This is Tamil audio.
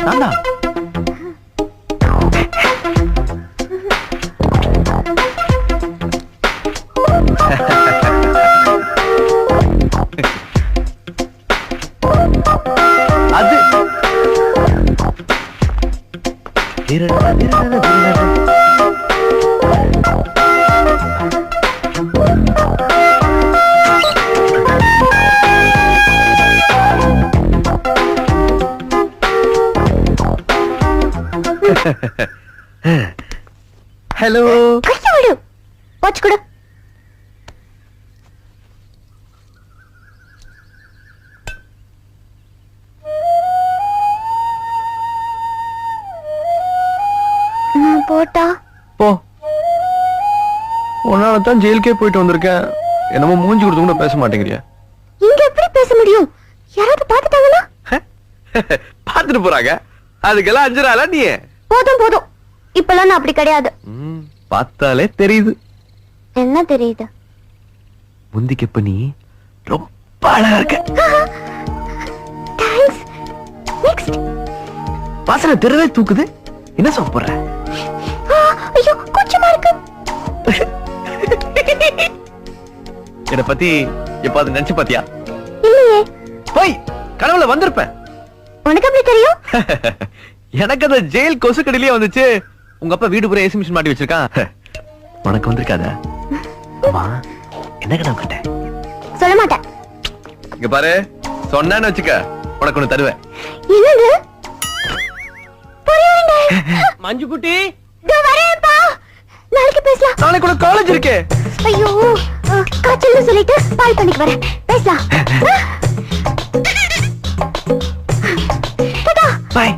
நானா அது ஹலோ கஷ்டப்படு வாட்ச் கொடு. போட்டா போ. உன்னால தான் ஜெயிலுக்கே போயிட்டு வந்திருக்கேன். என்னமோ மூஞ்சி கொடுத்து கூட பேச மாட்டேங்கிறியா? இங்க எப்படி பேச முடியும்? யாராவது பாத்துட்டாங்கன்னா? பாத்துட்டு போறாங்க. அதுக்கெல்லாம் அஞ்சுறாளா நீ? போதும் போதும், இப்பெல்லாம் நான் அப்படி கிடையாது. பார்த்தாலே தெரியுது. என்ன தெரியுது? முந்திக்கு இப்ப நீ ரொம்ப அழகா இருக்க. தேங்க்ஸ். நெக்ஸ்ட். வாசனை தெருவே தூக்குது. என்ன சொல்ல போற? ஐயோ கொஞ்சமா இருக்கு. இத பத்தி எப்பாவது நினைச்சு பாத்தியா? இல்லையே. போய் கனவுல வந்திருப்பேன். உனக்கு எப்படி தெரியும்? எனக்கு அந்த ஜெயில் கொசு கடியிலே வந்துச்சு. உங்க அப்பா வீடு பூரா ஏசி மிஷின் மாட்டி வச்சிருக்கான். உனக்கு வந்திருக்காதா? அம்மா என்ன கனவு கண்ட? சொல்ல மாட்டேன். இங்க பாரு, சொன்னேன்னு வச்சுக்க உனக்கு ஒண்ணு தருவேன். என்னது? மஞ்சு குட்டி, இதோ வரேன்ப்பா. நாளைக்கு பேசலாம். நாளைக்கு கூட காலேஜ் இருக்கே. ஐயோ, காய்ச்சல்னு சொல்லிட்டு பால் பண்ணிட்டு வரேன். பேசலாம். பை.